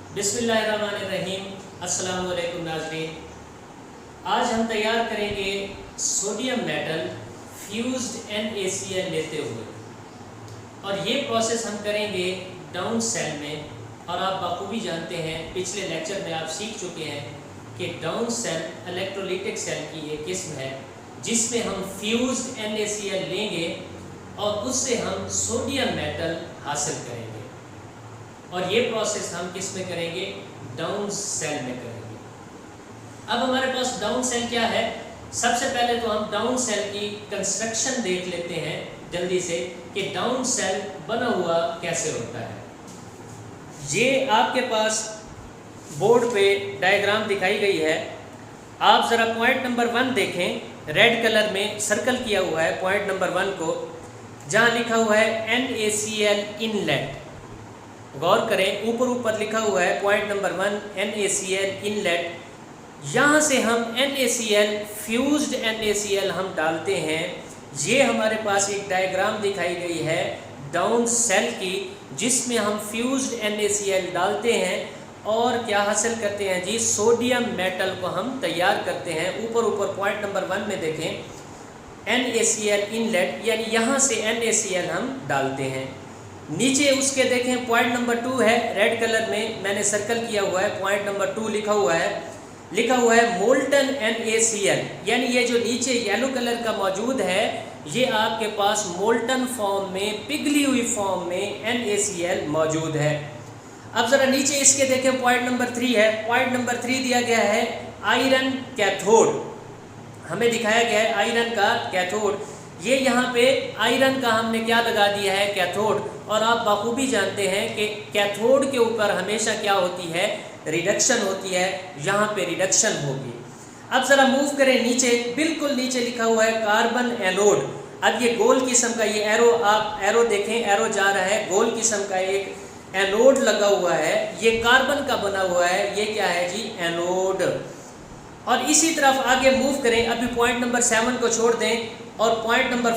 बिस्मिल्लाहिर्रहमानिर्रहीम। अस्सलाम वालेकुम नाज़रीन। आज हम तैयार करेंगे सोडियम मेटल फ्यूज्ड NaCl लेते हुए, और ये प्रोसेस हम करेंगे डाउन सेल में। और आप बखूबी जानते हैं, पिछले लेक्चर में आप सीख चुके हैं कि डाउन सेल इलेक्ट्रोलिटिक सेल की एक किस्म है जिसमें हम फ्यूज्ड NaCl लेंगे और उससे हम सोडियम मेटल हासिल करेंगे। और ये प्रोसेस हम किस में करेंगे? डाउन सेल में करेंगे। अब हमारे पास डाउन सेल क्या है? सबसे पहले तो हम डाउन सेल की कंस्ट्रक्शन देख लेते हैं जल्दी से कि डाउन सेल बना हुआ कैसे होता है। ये आपके पास बोर्ड पे डायग्राम दिखाई गई है। आप ज़रा पॉइंट नंबर 1 देखें, रेड कलर में सर्कल किया हुआ है पॉइंट नंबर 1 को, जहाँ लिखा हुआ है NaCl इनलेट। गौर करें, ऊपर लिखा हुआ है पॉइंट नंबर 1 NaCl इनलेट। यहाँ से हम NaCl फ्यूज्ड NaCl हम डालते हैं। ये हमारे पास एक डायग्राम दिखाई गई है डाउन सेल की, जिसमें हम फ्यूज्ड NaCl डालते हैं और क्या हासिल करते हैं जी? सोडियम मेटल को हम तैयार करते हैं। ऊपर पॉइंट नंबर 1 में देखें NaCl इनलेट, यानी यहाँ से NaCl हम डालते हैं। नीचे उसके देखें पॉइंट नंबर 2 है, रेड कलर में मैंने सर्कल किया हुआ है, पॉइंट नंबर 2 लिखा हुआ है मोल्टन NaCl, यानी ये जो नीचे येलो कलर का मौजूद है ये आपके पास मोल्टन फॉर्म में, पिघली हुई फॉर्म में NaCl मौजूद है। अब ज़रा नीचे इसके देखें पॉइंट नंबर 3 है। पॉइंट नंबर 3 दिया गया है आयरन कैथोड, हमें दिखाया गया है आयरन का कैथोड। ये यहाँ पे आयरन का हमने क्या लगा दिया है? कैथोड। और आप बखूबी जानते हैं कि कैथोड के ऊपर हमेशा क्या होती है? रिडक्शन होती है। यहाँ पे रिडक्शन होगी। अब ज़रा मूव करें नीचे, बिल्कुल नीचे लिखा हुआ है कार्बन एनोड। अब ये गोल किस्म का, ये एरो, आप एरो देखें, एरो जा रहा है, गोल किस्म का एक एनोड लगा हुआ है, ये कार्बन का बना हुआ है। ये क्या है जी? एनोड। और इसी तरफ आगे मूव करें, अभी पॉइंट नंबर 7 को छोड़ दें और पॉइंट नंबर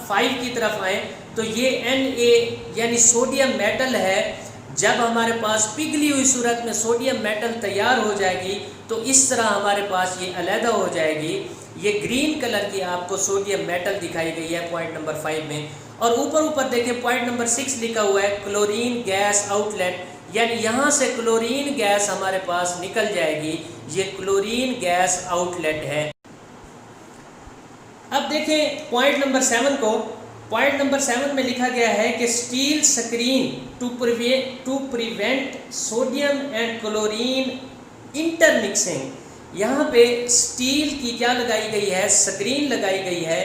5 की तरफ आएँ, तो ये Na यानी सोडियम मेटल है। जब हमारे पास पिघली हुई सूरत में सोडियम मेटल तैयार हो जाएगी तो इस तरह हमारे पास ये अलहदा हो जाएगी। ये ग्रीन कलर की आपको सोडियम मेटल दिखाई गई है पॉइंट नंबर 5 में। और ऊपर देखें पॉइंट नंबर 6 लिखा हुआ है क्लोरीन गैस आउटलेट, यानी यहाँ से क्लोरीन गैस हमारे पास निकल जाएगी। ये क्लोरीन गैस आउटलेट है। अब देखें पॉइंट नंबर 7 को। पॉइंट नंबर 7 में लिखा गया है कि steel screen to prevent sodium and chlorine intermixing. यहाँ पे स्टील की क्या लगाई गई है? स्क्रीन लगाई गई है,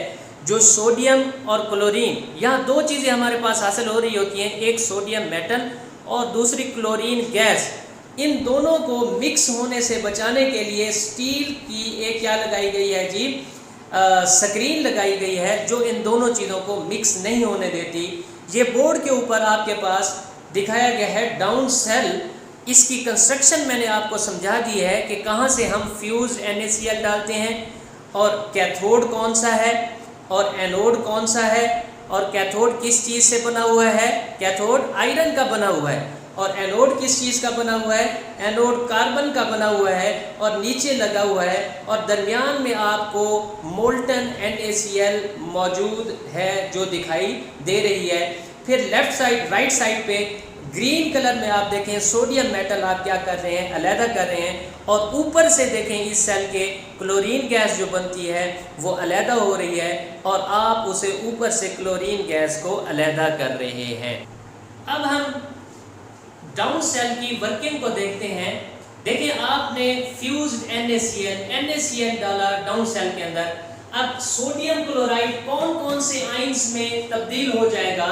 जो सोडियम और क्लोरीन, यहाँ दो चीज़ें हमारे पास हासिल हो रही होती हैं, एक सोडियम मेटल और दूसरी क्लोरीन गैस। इन दोनों को मिक्स होने से बचाने के लिए स्टील की एक क्या लगाई गई है जी? स्क्रीन लगाई गई है, जो इन दोनों चीज़ों को मिक्स नहीं होने देती। ये बोर्ड के ऊपर आपके पास दिखाया गया है डाउन सेल। इसकी कंस्ट्रक्शन मैंने आपको समझा दी है कि कहाँ से हम फ्यूज्ड NaCl डालते हैं, और कैथोड कौन सा है और एनोड कौन सा है, और कैथोड किस चीज़ से बना हुआ है? कैथोड आयरन का बना हुआ है। और एनोड किस चीज़ का बना हुआ है? एनोड कार्बन का बना हुआ है और नीचे लगा हुआ है, और दरमियान में आपको मोल्टन NaCl मौजूद है जो दिखाई दे रही है। फिर लेफ़्ट साइड, राइट साइड पे ग्रीन कलर में आप देखें सोडियम मेटल आप क्या कर रहे हैं? अलहदा कर रहे हैं। और ऊपर से देखें इस सेल के क्लोरीन गैस जो बनती है वो अलहदा हो रही है, और आप उसे ऊपर से क्लोरीन गैस को अलहदा कर रहे हैं। अब हम डाउन सेल की वर्किंग को देखते हैं। देखिए, आपने फ्यूज्ड NaCl डाला डाउन सेल के अंदर। अब सोडियम क्लोराइड कौन कौन से आयंस में तब्दील हो जाएगा?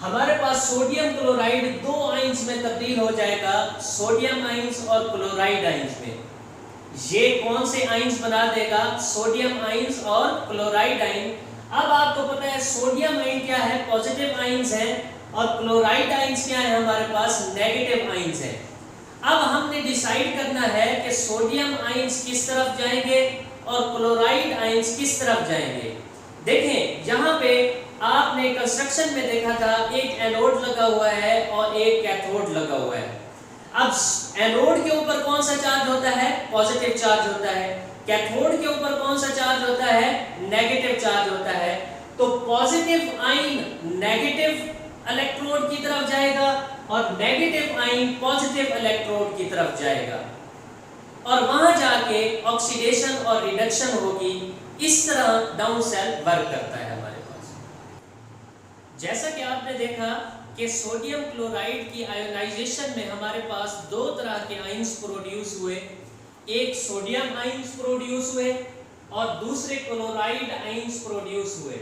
हमारे पास सोडियम क्लोराइड 2 आयंस में तब्दील हो जाएगा, सोडियम आयंस और क्लोराइड आयंस में। ये कौन से आयंस बना देगा? सोडियम आयंस और क्लोराइड आयन। अब आपको पता है सोडियम आयन क्या है? पॉजिटिव आयंस है, और क्लोराइड आयंस क्या है? हमारे पास नेगेटिव आयंस है। अब हमने डिसाइड करना है कि सोडियम आयंस किस तरफ जाएंगे और क्लोराइड आयंस किस तरफ जाएंगे। देखें, यहाँ पे आपने कंस्ट्रक्शन में देखा था एक एनोड लगा हुआ है और एक कैथोड लगा हुआ है। अब अब एनोड के ऊपर कौन सा चार्ज होता है? पॉजिटिव चार्ज होता है। कैथोड के ऊपर कौन सा चार्ज होता है? नेगेटिव चार्ज होता है। तो पॉजिटिव आयन नेगेटिव इलेक्ट्रोड की तरफ जाएगा और नेगेटिव आयन पॉजिटिव इलेक्ट्रोड की तरफ जाएगा और वहां जाके ऑक्सीडेशन और रिडक्शन होगी। इस तरह डाउन सेल वर्क करता है हमारे पास। जैसा कि आपने देखा कि सोडियम क्लोराइड की आयोनाइजेशन में हमारे पास दो तरह के आयंस प्रोड्यूस हुए, एक सोडियम आयंस प्रोड्यूस हुए और दूसरे क्लोराइड आयंस प्रोड्यूस हुए।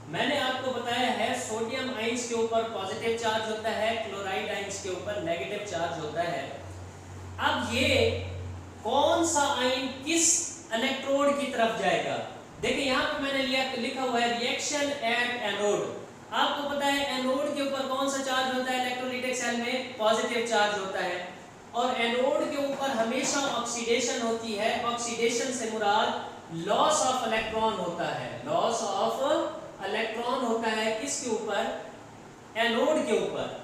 मैंने आपको बताया है सोडियम आयंस के ऊपर पॉजिटिव चार्ज होता है, क्लोराइड आयंस के ऊपर नेगेटिव चार्ज होता है। अब ये कौन सा आयन किस इलेक्ट्रोड की तरफ जाएगा? देखिए यहाँ पे मैंने लिखा हुआ है रिएक्शन एट एनोड। आपको पता है एनोड के ऊपर कौन सा चार्ज होता है? इलेक्ट्रोलाइटिक सेल में पॉजिटिव चार्ज होता है और एनोड के ऊपर हमेशा ऑक्सीडेशन होती है। ऑक्सीडेशन से मुराद लॉस ऑफ इलेक्ट्रॉन होता है। लॉस ऑफ इलेक्ट्रॉन होता है किसके ऊपर? एनोड के ऊपर।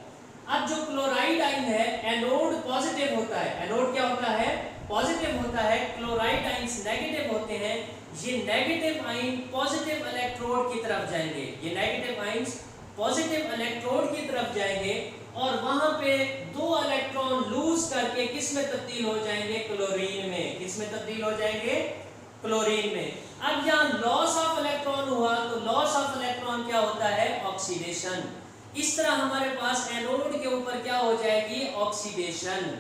अब जो क्लोराइड आयन है एनोड पॉजिटिव होता है। एनोड क्या होता है? पॉजिटिव होता है। क्लोराइड आयंस नेगेटिव होते हैं। ये नेगेटिव आयन पॉजिटिव इलेक्ट्रोड की तरफ जाएंगे। ये नेगेटिव आयंस पॉजिटिव इलेक्ट्रोड की तरफ जाएंगे और वहां पे दो इलेक्ट्रॉन लूज करके किस में तब्दील हो जाएंगे? क्लोरीन में। किस में तब्दील हो जाएंगे? क्लोरीन में। अब यहाँ लॉस ऑफ इलेक्ट्रॉन हुआ तो लॉस ऑफ इलेक्ट्रॉन क्या होता है? ऑक्सीडेशन। इस तरह हमारे पास एनोड के ऊपर क्या हो जाएगी? ऑक्सीडेशन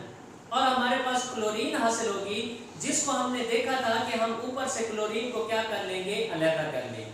और हमारे पास क्लोरीन हासिल होगी, जिसको हमने देखा था कि हम ऊपर से क्लोरीन को क्या कर लेंगे? अलग कर लेंगे।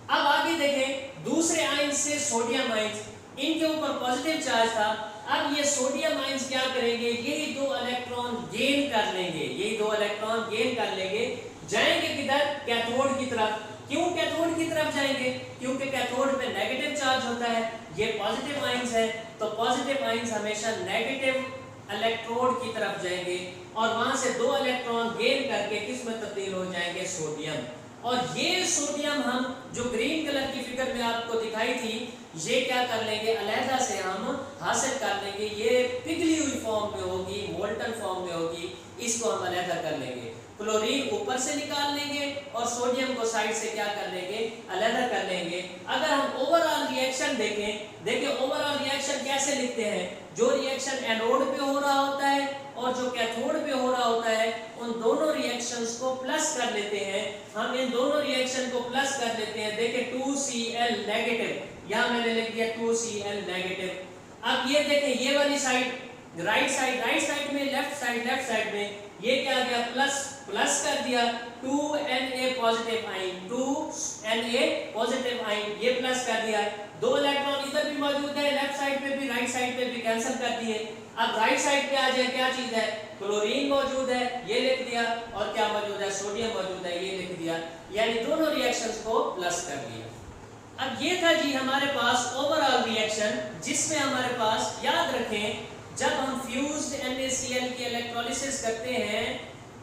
अब आगे देखें दूसरे आयन से सोडियम आयन, इनके ऊपर पॉजिटिव चार्ज था। अब ये सोडियम आयंस क्या करेंगे? यही दो इलेक्ट्रॉन गेन कर लेंगे। यही दो इलेक्ट्रॉन गेन कर लेंगे। जाएंगे किधर? कैथोड की तरफ। क्यों कैथोड की तरफ जाएंगे? क्योंकि कैथोड पे नेगेटिव चार्ज होता है, ये पॉजिटिव आयंस है, तो पॉजिटिव आयंस हमेशा नेगेटिव इलेक्ट्रोड की तरफ जाएंगे और वहां से दो इलेक्ट्रॉन गेन करके किस में तब्दील हो जाएंगे? सोडियम। और ये सोडियम हम जो ग्रीन कलर की फिगर में आपको दिखाई थी, ये क्या कर लेंगे? अलहदा से हम हासिल कर लेंगे। ये पिघली हुई फॉर्म में होगी, मोल्टन फॉर्म में होगी, इसको हम अलहदा कर लेंगे। क्लोरीन ऊपर से निकाल लेंगे और सोडियम को साइड से क्या कर लेंगे? अलहदा कर लेंगे। अगर हम ओवरऑल रिएक्शन देखें, देखिए ओवरऑल रिएक्शन कैसे लिखते हैं? जो रिएक्शन एनोड पे हो रहा होता है और जो कैथोड पे हो रहा होता है, उन दोनों रिएक्शंस को प्लस कर लेते हैं। हम इन दोनों रिएक्शन को प्लस कर लेते हैं। देखिए 2Cl नेगेटिव, यहाँ मैंने लिख दिया 2Cl नेगेटिव। अब ये देखें ये वाली साइड राइट साइड में, लेफ्ट साइड में ये क्या आ गया? प्लस कर दिया 2Na positive ion, 2Na positive ion, ये प्लस कर दिया। दो इलेक्ट्रॉन इधर भी मौजूद है, लेफ्ट साइड पे भी राइट साइड पे भी, कैंसिल कर दिए। अब राइट साइड पे आ जाए, क्या चीज है? क्लोरीन मौजूद है, ये लिख दिया, और क्या मौजूद है? सोडियम मौजूद है, ये लिख दिया। यानी दोनों रिएक्शंस को प्लस कर दिया। अब ये था जी हमारे पास ओवरऑल रिएक्शन, जिसमें हमारे पास, याद रखें, जब हम फ्यूज्ड NaCl की इलेक्ट्रोलिसिस करते हैं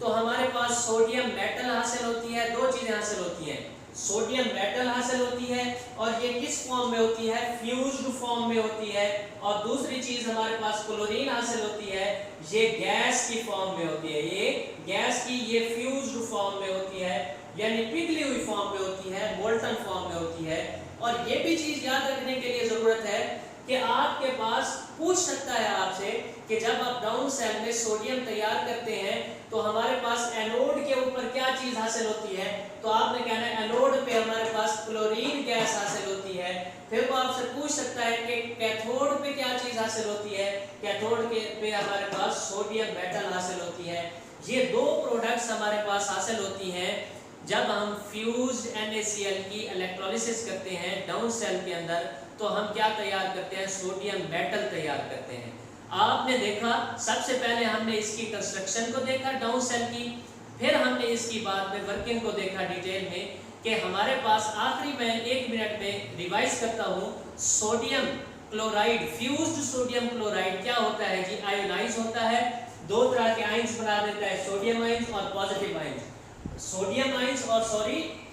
तो हमारे पास सोडियम मेटल हासिल होती है। दो चीजें हासिल होती हैं, सोडियम मेटल हासिल होती है और ये किस फॉर्म में होती है? फ्यूज्ड फॉर्म में होती है। और दूसरी चीज हमारे पास क्लोरीन हासिल होती है, ये गैस की फॉर्म में होती है। ये गैस की, ये फ्यूज्ड फॉर्म में होती है, यानी पिघली हुई फॉर्म में होती है, मोल्टन फॉर्म में होती है। और ये भी चीज याद रखने के लिए जरूरत है कि आपके पास पूछ सकता है आपसे कि जब आप डाउन सेल में सोडियम तैयार करते हैं तो हमारे पास एनोड के ऊपर क्या चीज हासिल होती है? तो आपने कहना है एनोड पे हमारे पास क्लोरीन गैस हासिल होती है। फिर वो आपसे पूछ सकता है कि कैथोड पे क्या चीज हासिल होती है? कैथोड के पे हमारे पास सोडियम मेटल हासिल होती है। ये दो प्रोडक्ट्स हमारे पास हासिल होती हैं जब हम फ्यूज्ड NaCl की इलेक्ट्रोलिसिस करते हैं डाउन सेल के अंदर। तो हम क्या तैयार करते हैं? सोडियम मेटल तैयार करते हैं। आपने देखा सबसे पहले हमने इसकी कंस्ट्रक्शन को देखा डाउन सेल की, फिर हमने इसकी बाद में वर्किंग को देखा डिटेल में कि हमारे पास आखिरी में 1 मिनट में रिवाइज करता हूँ, sodium chloride, fused sodium chloride क्या होता है जी? आयोनाइज होता है। दो तरह के आयंस बना देता है, सोडियम आयंस और पॉजिटिव आयंस। सोडियम आयंस और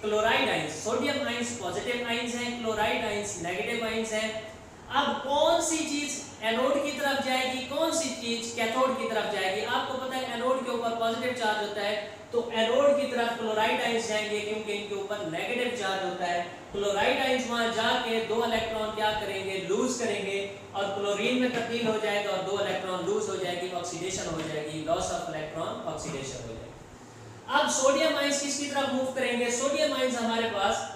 chloride ions. Sodium ions positive ions हैं, क्लोराइड आयंस नेगेटिव आयंस हैं। अब कौन सी चीज एनोड की तरफ जाएगी, कौन सी चीज कैथोड की तरफ जाएगी। आपको पता है एनोड के ऊपर पॉजिटिव चार्ज होता है, तो एनोड की तरफ क्लोराइड आयंस जाएंगे क्योंकि इनके ऊपर नेगेटिव चार्ज होता है। क्लोराइड आयंस वहां जाके 2 इलेक्ट्रॉन क्या करेंगे, लूज करेंगे और क्लोरीन में तब्दील हो जाएगा और 2 इलेक्ट्रॉन लूज हो जाएगी, ऑक्सीडेशन हो जाएगी, लॉस ऑफ इलेक्ट्रॉन, ऑक्सीडेशन हो जाएगी। अब सोडियम आयंस किसकी तरफ मूव करेंगे, सोडियम आयंस हमारे पास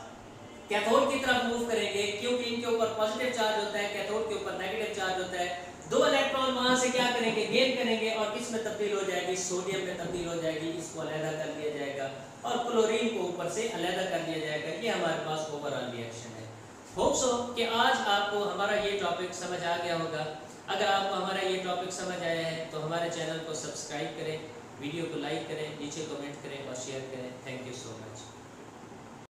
कैथोड की तरफ मूव करेंगे क्योंकि इनके ऊपर पॉजिटिव चार्ज होता है, कैथोड के ऊपर नेगेटिव चार्ज होता है। 2 इलेक्ट्रॉन वहां से क्या करेंगे, गेन करेंगे और किस में तब्दील हो जाएगी, सोडियम में तब्दील हो जाएगी, इसको अलग कर लिया जाएगा और क्लोरीन को ऊपर से अलग कर लिया जाएगा। ये हमारे पास ओवरऑल रिएक्शन है। होप सो कि आज आपको हमारा ये टॉपिक समझ आ गया होगा। अगर आपको हमारा ये टॉपिक समझ आया है तो हमारे चैनल को सब्सक्राइब करें, वीडियो को लाइक करें, नीचे कमेंट करें और शेयर करें। Thank you so much.